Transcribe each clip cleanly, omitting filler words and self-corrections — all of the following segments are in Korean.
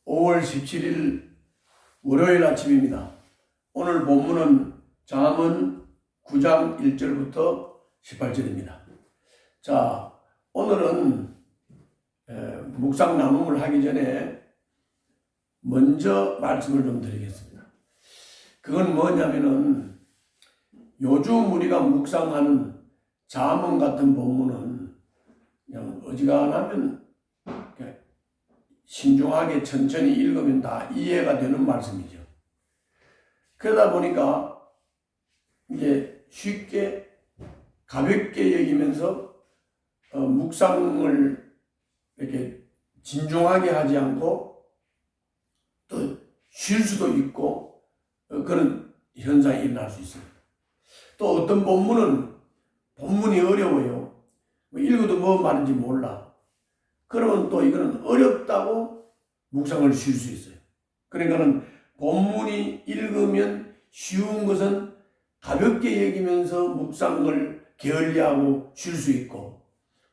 5월 17일 월요일 아침입니다. 오늘 본문은 잠언 9장 1절부터 18절입니다. 자, 오늘은 묵상 나눔을 하기 전에 먼저 말씀을 좀 드리겠습니다. 그건 뭐냐면은 요즘 우리가 묵상하는 잠언 같은 본문은 그냥 어지간하면 신중하게 천천히 읽으면 다 이해가 되는 말씀이죠. 그러다 보니까 이제 쉽게 가볍게 여기면서 묵상을 이렇게 진중하게 하지 않고 또 쉴 수도 있고 그런 현상이 일어날 수 있습니다. 또 어떤 본문이 어려워요. 읽어도 뭐 말인지 몰라. 그러면 또 이거는 어렵다고 묵상을 쉴 수 있어요. 그러니까는 본문이 읽으면 쉬운 것은 가볍게 여기면서 묵상을 게을리하고 쉴 수 있고,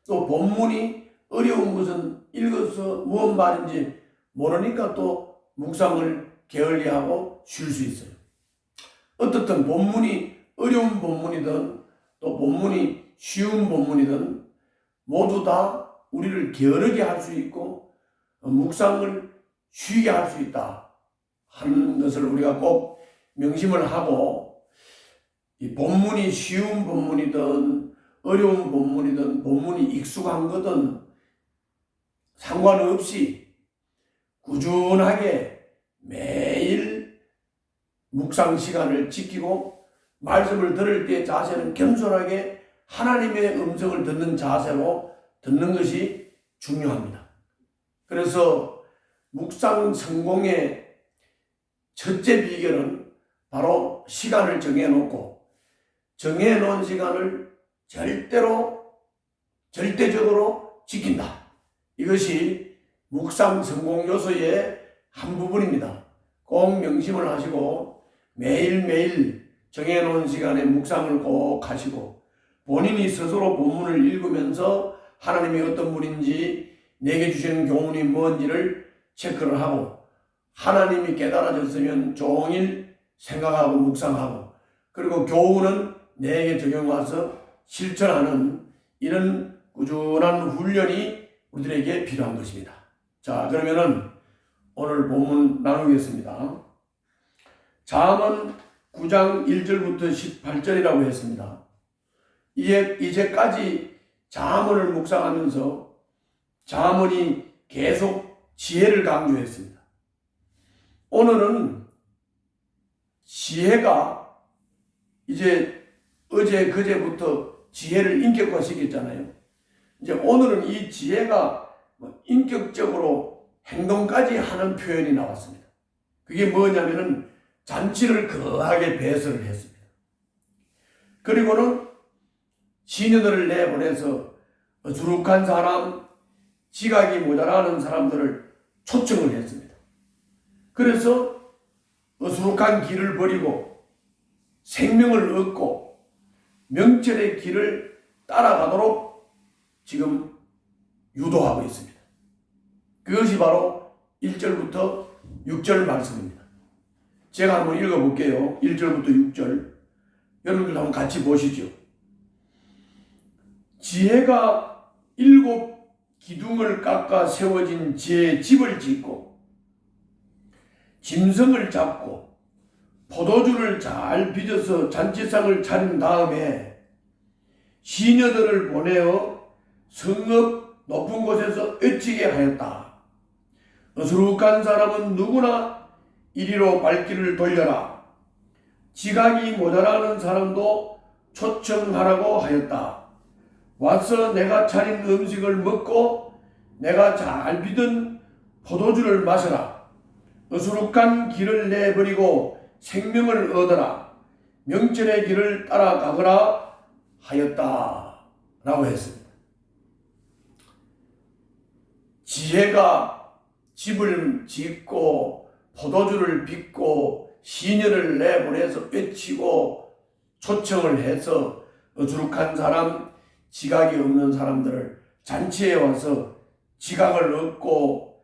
또 본문이 어려운 것은 읽어서 무슨 말인지 모르니까 또 묵상을 게을리하고 쉴 수 있어요. 어떻든 본문이 어려운 본문이든 또 본문이 쉬운 본문이든 모두 다 우리를 게으르게 할 수 있고 묵상을 쉬게 할 수 있다 하는 것을 우리가 꼭 명심을 하고, 이 본문이 쉬운 본문이든 어려운 본문이든 본문이 익숙한 거든 상관없이 꾸준하게 매일 묵상 시간을 지키고 말씀을 들을 때 자세는 겸손하게 하나님의 음성을 듣는 자세로 듣는 것이 중요합니다. 그래서 묵상 성공의 첫째 비결은 바로 시간을 정해놓고 정해놓은 시간을 절대적으로 지킨다. 이것이 묵상 성공 요소의 한 부분입니다. 꼭 명심을 하시고 매일매일 정해놓은 시간에 묵상을 꼭 하시고 본인이 스스로 본문을 읽으면서 하나님이 어떤 분인지 내게 주시는 교훈이 뭔지를 체크를 하고 하나님이 깨달아졌으면 종일 생각하고 묵상하고 그리고 교훈은 내게 적용와서 실천하는 이런 꾸준한 훈련이 우리들에게 필요한 것입니다. 자, 그러면은 오늘 본문 나누겠습니다. 잠언 9장 1절부터 18절이라고 했습니다. 이제까지 잠언을 묵상하면서 잠언이 계속 지혜를 강조했습니다. 오늘은 지혜가 이제 어제 그제부터 지혜를 인격화시켰잖아요. 이제 오늘은 이 지혜가 인격적으로 행동까지 하는 표현이 나왔습니다. 그게 뭐냐면은 잔치를 거하게 배설을 했습니다. 그리고는 시녀들을 내보내서 어수룩한 사람, 지각이 모자라는 사람들을 초청을 했습니다. 그래서 어수룩한 길을 버리고 생명을 얻고 명철의 길을 따라가도록 지금 유도하고 있습니다. 그것이 바로 1절부터 6절 말씀입니다. 제가 한번 읽어볼게요. 1절부터 6절. 여러분들 한번 같이 보시죠. 지혜가 7 기둥을 깎아 세워진 지혜의 집을 짓고 짐승을 잡고 포도주를 잘 빚어서 잔치상을 차린 다음에 시녀들을 보내어 성읍 높은 곳에서 외치게 하였다. 어수룩한 사람은 누구나 이리로 발길을 돌려라. 지각이 모자라는 사람도 초청하라고 하였다. 와서 내가 차린 음식을 먹고 내가 잘 빚은 포도주를 마셔라. 어수룩한 길을 내버리고 생명을 얻어라. 명철의 길을 따라가거라 하였다. 라고 했습니다. 지혜가 집을 짓고 포도주를 빚고 시녀를 내보내서 외치고 초청을 해서 어수룩한 사람, 지각이 없는 사람들을 잔치에 와서 지각을 얻고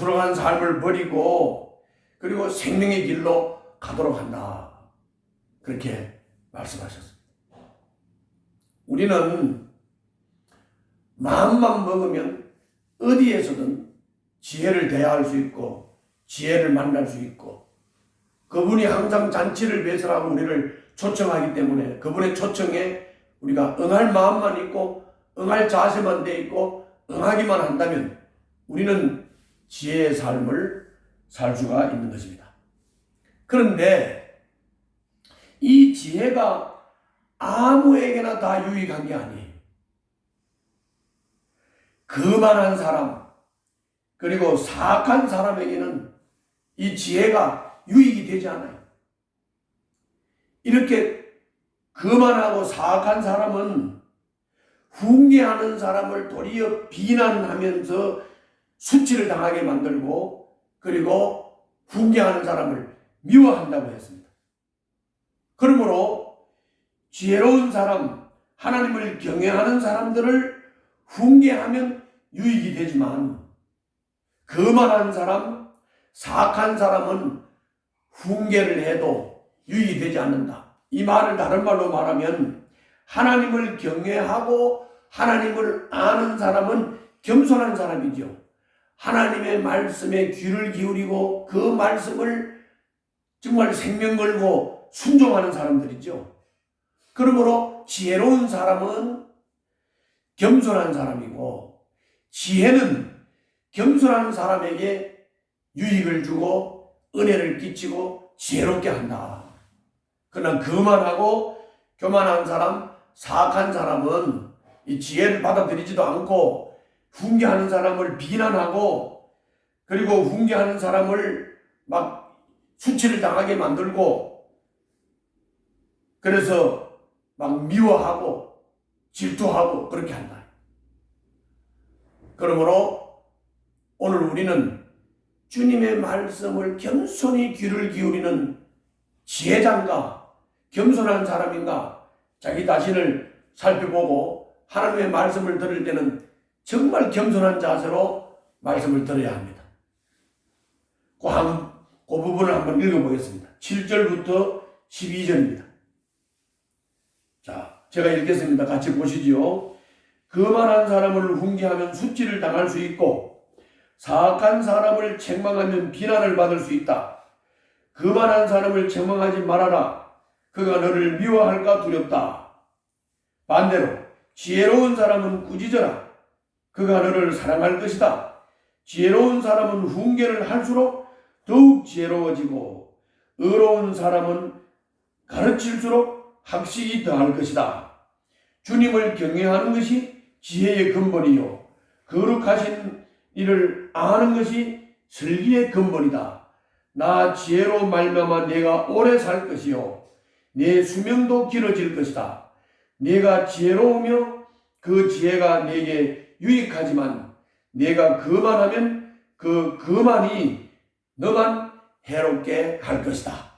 부스러운 삶을 버리고 그리고 생명의 길로 가도록 한다. 그렇게 말씀하셨습니다. 우리는 마음만 먹으면 어디에서든 지혜를 대할 수 있고 지혜를 만날 수 있고 그분이 항상 잔치를 배설하고 우리를 초청하기 때문에 그분의 초청에 우리가 응할 마음만 있고 응할 자세만 돼 있고 응하기만 한다면 우리는 지혜의 삶을 살 수가 있는 것입니다. 그런데 이 지혜가 아무에게나 다 유익한 게 아니에요. 거만한 사람 그리고 사악한 사람에게는 이 지혜가 유익이 되지 않아요. 이렇게 거만하고 사악한 사람은 훈계하는 사람을 도리어 비난하면서 수치를 당하게 만들고 그리고 훈계하는 사람을 미워한다고 했습니다. 그러므로 지혜로운 사람, 하나님을 경외하는 사람들을 훈계하면 유익이 되지만 거만한 사람, 사악한 사람은 훈계를 해도 유익이 되지 않는다. 이 말을 다른 말로 말하면 하나님을 경외하고 하나님을 아는 사람은 겸손한 사람이죠. 하나님의 말씀에 귀를 기울이고 그 말씀을 정말 생명 걸고 순종하는 사람들이죠. 그러므로 지혜로운 사람은 겸손한 사람이고 지혜는 겸손한 사람에게 유익을 주고 은혜를 끼치고 지혜롭게 한다. 그러나 거만하고 교만한 사람, 사악한 사람은 이 지혜를 받아들이지도 않고 훈계하는 사람을 비난하고 그리고 훈계하는 사람을 막 수치를 당하게 만들고 그래서 막 미워하고 질투하고 그렇게 한다. 그러므로 오늘 우리는 주님의 말씀을 겸손히 귀를 기울이는 지혜자인가 겸손한 사람인가 자기 자신을 살펴보고 하나님의 말씀을 들을 때는 정말 겸손한 자세로 말씀을 들어야 합니다. 그 부분을 한번 읽어보겠습니다. 7절부터 12절입니다. 자, 제가 읽겠습니다. 같이 보시죠. 거만한 사람을 훈계하면 수치를 당할 수 있고 사악한 사람을 책망하면 비난을 받을 수 있다. 거만한 사람을 책망하지 말아라. 그가 너를 미워할까 두렵다. 반대로 지혜로운 사람은 꾸짖어라. 그가 너를 사랑할 것이다. 지혜로운 사람은 훈계를 할수록 더욱 지혜로워지고 의로운 사람은 가르칠수록 학식이 더할 것이다. 주님을 경외하는 것이 지혜의 근본이요 거룩하신 이를 아는 것이 슬기의 근본이다. 나 지혜로 말미암아 내가 오래 살 것이요 내 수명도 길어질 것이다. 내가 지혜로우며 그 지혜가 내게 유익하지만 내가 거만하면 그 거만이 너만 해롭게 할 것이다.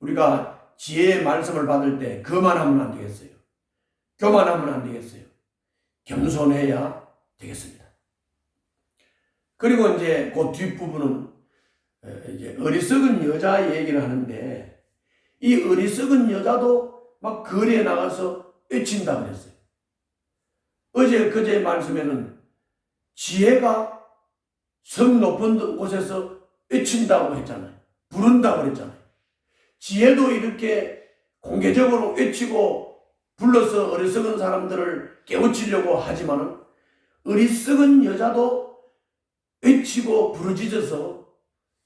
우리가 지혜의 말씀을 받을 때 거만하면 안 되겠어요. 교만하면 안 되겠어요. 겸손해야 되겠습니다. 그리고 이제 그 뒷부분은 이제 어리석은 여자 얘기를 하는데 이 어리석은 여자도 막 거리에 나가서 외친다 그랬어요. 그제 말씀에는 지혜가 성 높은 곳에서 외친다고 했잖아요. 부른다고 그랬잖아요. 지혜도 이렇게 공개적으로 외치고 불러서 어리석은 사람들을 깨우치려고 하지만은 어리석은 여자도 외치고 부르짖어서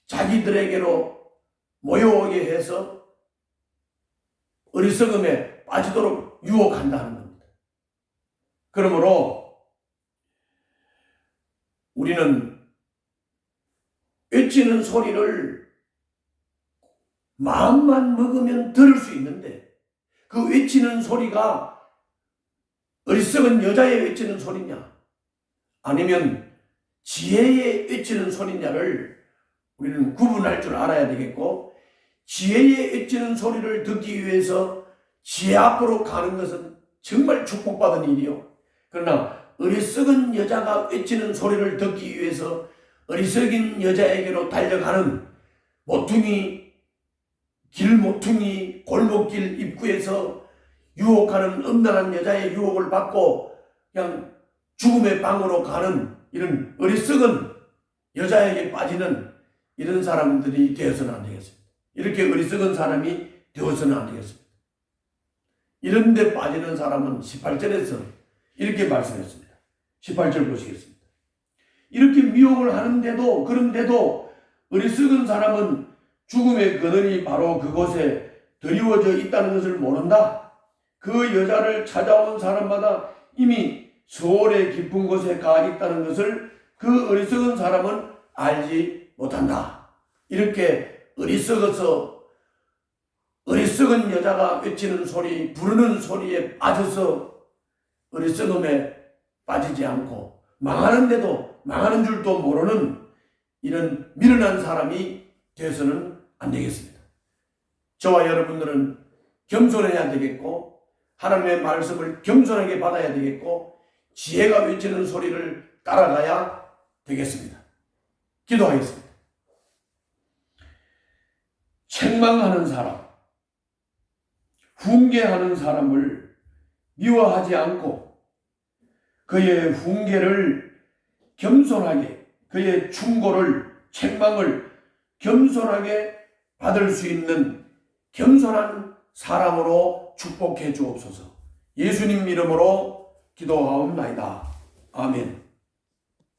자기들에게로 모여오게 해서 어리석음에 빠지도록 유혹한다는 겁니다. 그러므로 우리는 외치는 소리를 마음만 먹으면 들을 수 있는데 그 외치는 소리가 어리석은 여자의 외치는 소리냐 아니면 지혜의 외치는 소리냐를 우리는 구분할 줄 알아야 되겠고 지혜의 외치는 소리를 듣기 위해서 지혜 앞으로 가는 것은 정말 축복받은 일이요. 그러나 어리석은 여자가 외치는 소리를 듣기 위해서 어리석인 여자에게로 달려가는 모퉁이, 길모퉁이, 골목길 입구에서 유혹하는 음란한 여자의 유혹을 받고 그냥 죽음의 방으로 가는 이런 어리석은 여자에게 빠지는 이런 사람들이 되어서는 안 되겠습니다. 이렇게 어리석은 사람이 되어서는 안 되겠습니다. 이런 데 빠지는 사람은 18절에서 이렇게 말씀했습니다. 18절 보시겠습니다. 이렇게 미혹을 하는데도, 그런데도 어리석은 사람은 죽음의 그늘이 바로 그곳에 드리워져 있다는 것을 모른다. 그 여자를 찾아온 사람마다 이미 서울의 깊은 곳에 가 있다는 것을 그 어리석은 사람은 알지 못한다. 이렇게 어리석은 여자가 외치는 소리, 부르는 소리에 빠져서 어리석음에 빠지지 않고 망하는데도 망하는 줄도 모르는 이런 미련한 사람이 되어서는 안 되겠습니다. 저와 여러분들은 겸손해야 되겠고 하나님의 말씀을 겸손하게 받아야 되겠고 지혜가 외치는 소리를 따라가야 되겠습니다. 기도하겠습니다. 책망하는 사람, 훈계하는 사람을 미워하지 않고 그의 훈계를 겸손하게, 그의 충고를, 책망을 겸손하게 받을 수 있는 겸손한 사람으로 축복해 주옵소서. 예수님 이름으로 기도하옵나이다. 아멘.